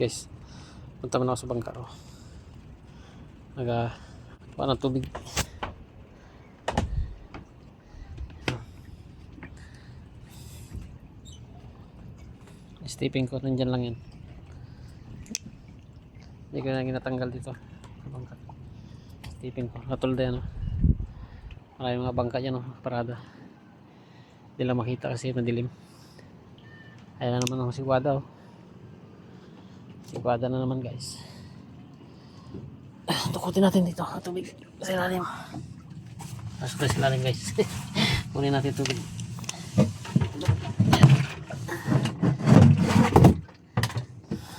guys. Punta man ako sa bangka. Kuha ng tubig. Stepping ko, nandyan lang yan. Hindi ko na ginatanggal dito. Bangka. Stepping ko, natulda yan. Maraming mga bangka dyan, parada. Hindi lang makita kasi madilim. Ayan na naman ang sigwada. Sigwada na naman guys. Tukutin natin dito ang tubig sa ilalim. Pasok sa ilalim guys. Kunin natin tubig.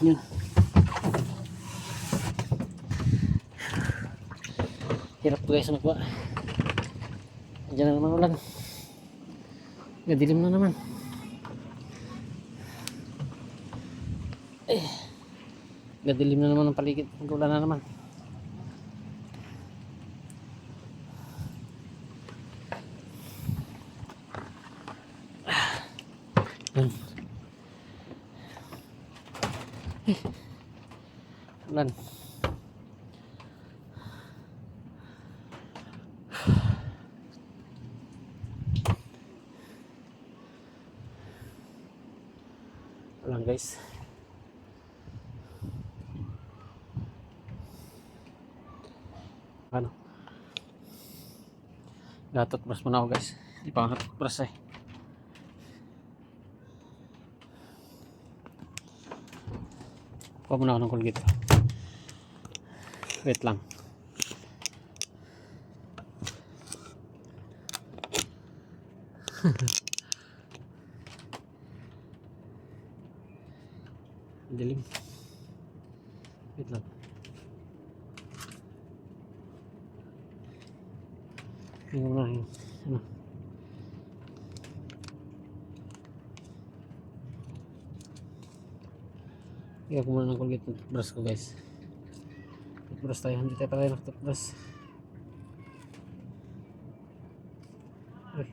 Yun. Hirap to guys magwa. Andiyan na naman ulan. Gadilim na naman. Gadilim na naman ang paligid. Mag-ulan na naman. Yun. Ulan. Ulan guys. Ano? Gatotbrush muna ako guys. Hindi pa ako natotbrush eh. Kuha muna ako ng Colgate. Wait lang. Dilim. Wait lang. Tingnan mo na yung ano. Kaya ko muna ng Colgate ng toothbrush ko guys. Toothbrush tayo. Hindi tayo pala ng toothbrush. Ay.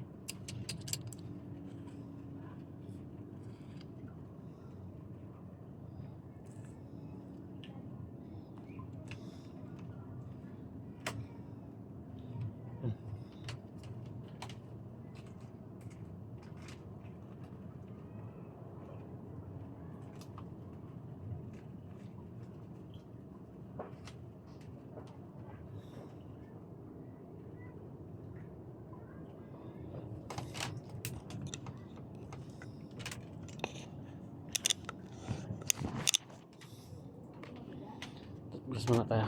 Toothbrush muna tayo.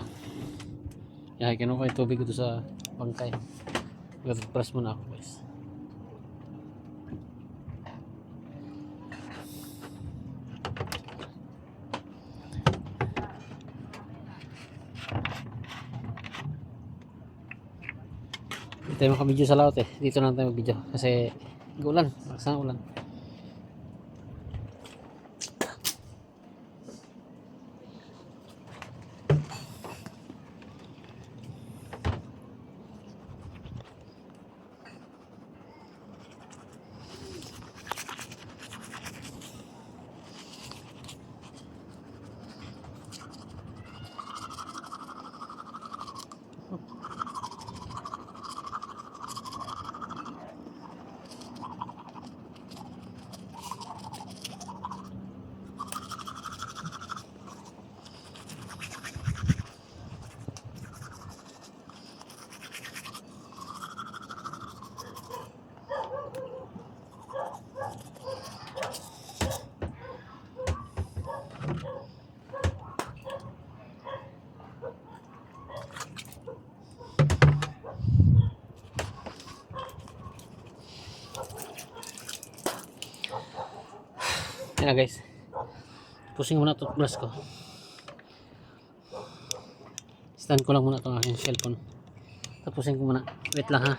Yan, kinuha ko yung tubig dito sa bangkay. Toothbrush muna ako guys. Hindi tayo makabidyo sa laot eh. Dito lang tayo magbidyo kasi ulan. Maksang ulan. Yan na guys. Pusing muna toothbrush ko. Stand ko lang muna itong aking cellphone. Tapusin ko muna. Wait lang ha.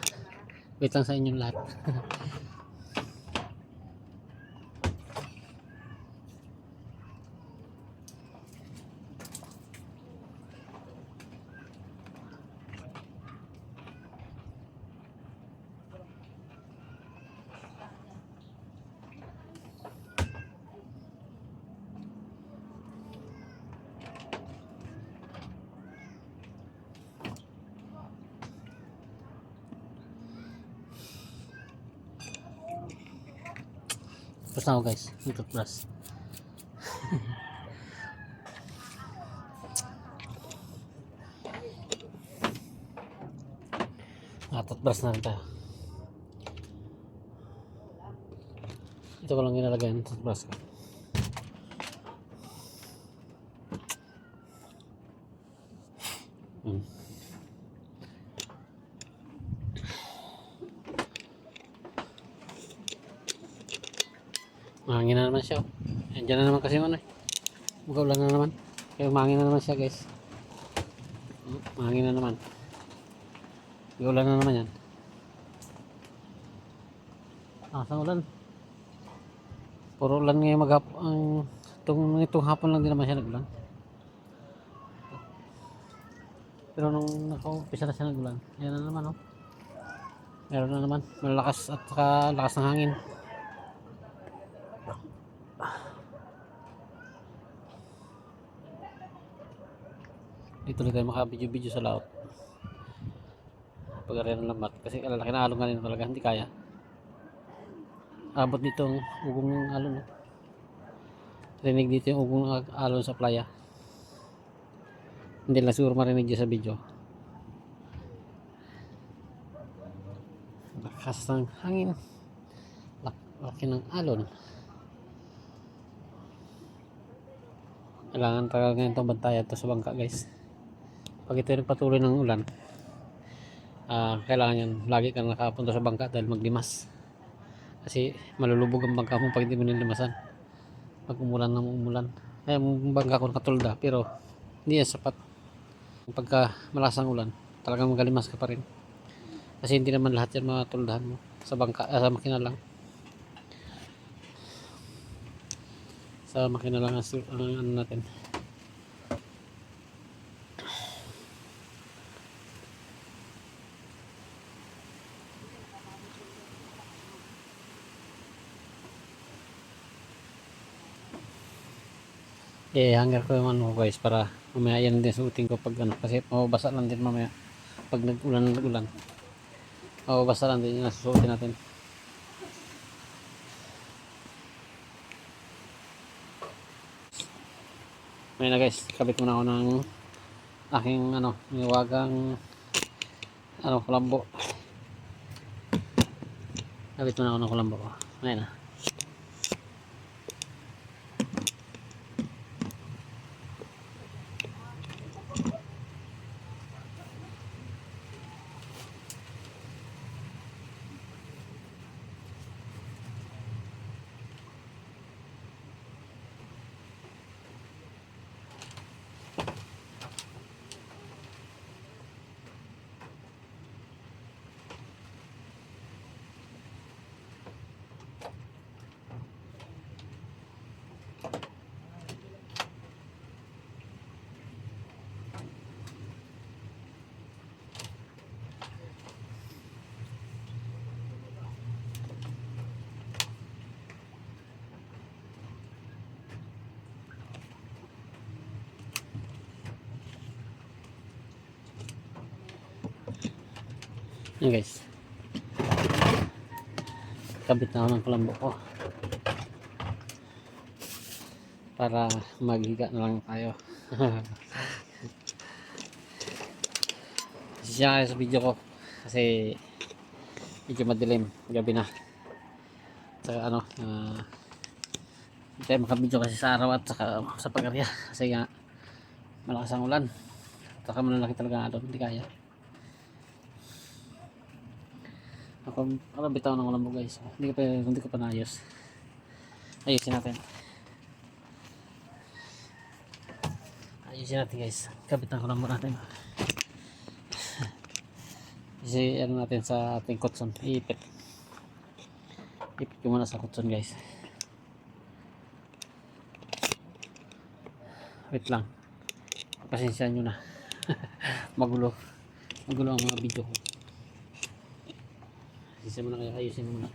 Wait lang sa inyong lahat. Tapos na ako guys, yung toothbrush. Toothbrush na rin tayo. Ito ko lang ginalagay yung toothbrush ko. Mahangin na naman siya. Andiyan na naman kasi yung ano eh. Bugaw na naman. Kaya mahangin na naman siya guys. Mahangin na naman. Ulan na naman yan. Sa ulan. Puro ulan ngayon maghapon. Itong hapon lang din naman siya nag-ulan. Pero nung nakaumpisa na siya nag-ulan, ayan na naman oh. Meron na naman. Malakas at saka lakas ng hangin. Dito lang tayo makabidyo-bidyo sa laot. Pag-area ng lambat. Kasi alalaki na alon nga rin talaga. Hindi kaya. Abot dito ang ugong ng alon. No? Rinig dito yung ugong ng alon sa playa. Hindi lang siguro marinig dyan sa video. Lakas ng hangin. Laki ng alon. Kailangan talaga ngayon itong bantayan ito sa bangka guys. Pag ito yung patuloy ng ulan, kailangan yan lagi kang nakapunta sa bangka dahil maglimas. Kasi malulubog ang bangka mo pag hindi mo nilimasan. Pag umulan na umulan. Ay, ang bangka ko nakatulda pero hindi yan sapat. Pagka malasang ulan, talagang magalimas ka pa rin. Kasi hindi naman lahat yan matuldahan mo sa bangka, sa makina lang. Sa makina lang ang ano natin. Hanger ko yung ano guys para mamaya yan din suotin ko pag ano kasi mababasa lang din mamaya pag nag-ulan mababasa lang din yung nasusuotin natin. Ngayon na guys, kabit muna ako ng aking ano, niwagang ano, kulambo. Kabit muna ako ng kulambo ko. Ngayon na. Yan guys, kabit na ako ng kulambo ko para maghiga na lang tayo. Siya sa video ko kasi medyo madilim, gabi na. Saka ano, hindi tayo makabidyo kasi sa araw at saka sa pag-area kasi nga malakas ang ulan, saka malalaki talaga nga doon, hindi kaya. Ako bitaw ng ulan mo guys, hindi ko pa naayos. Ayusin natin guys, kabit na ulan mo natin kasi ano natin sa ating kutson, ipit ko muna sa kutson guys. Wait lang, pasensya nyo na. magulo ang mga video ko. Ayusin muna kayo, ayusin muna.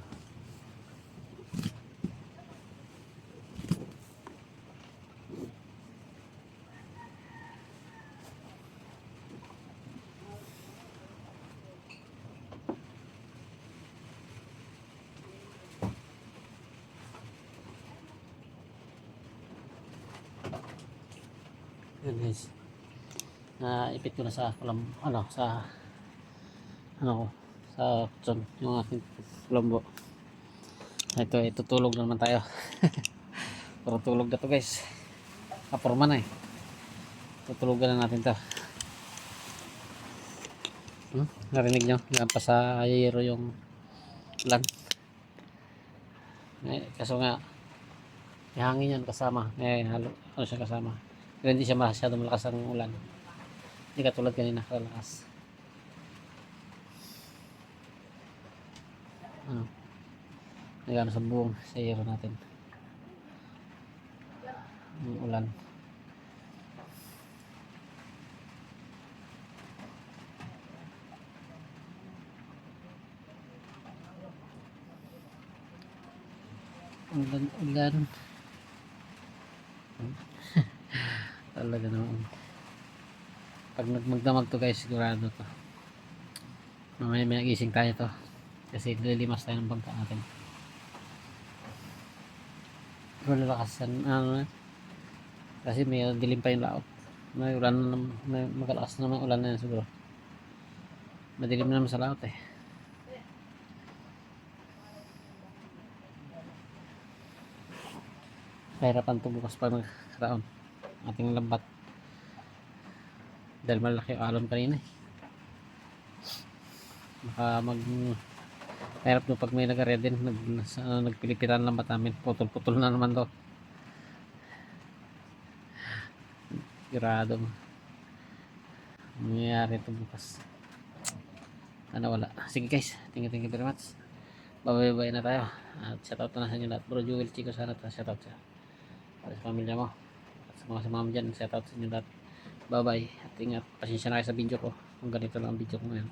Yan guys. Na ipit ko na sa sa kutson yung aking lombo. Ito, tutulog na naman tayo. Puro tulog na to guys. Kaporma na eh. Tutulugan na natin to. Narinig nyo? Yan pa sa ayero yung ulan. Kaso nga, may hangin yan kasama. Ano siya kasama. Pero hindi siya masyado malakas ang ulan. Hindi katulad kanina kalakas. Nagano sa buong sa ayero natin. Ang ulan. Ulan. Talaga naman. Pag nagmagdamag to guys, sigurado to. Mamaya may nagising tayo to. Kasi lilimas tayo ng bangka natin. Malalakas kasi may dilim pa yung laot. May ulan na, may magalakas naman ulan na yan siguro. Madilim naman sa laot eh. Kahirapan ito bukas pa nagkaraon ating lambat dahil malaki yung alon kanina eh. Baka hirap no pag may nag-area din nagpilipitan lambat namin, putol-putol na naman to. Sigurado mangyayari ito bukas. Wala. Sige guys, thank you very much. Bye na tayo. At shoutout na sa inyo lahat. Bro Jewel Chico, sana shoutout sa pamilya mo at sa mga sumama dyan, shout out sa inyo lahat. Bye bye at ingat, pasensya na kayo sa video ko kung ganito lang ang video ko ngayon.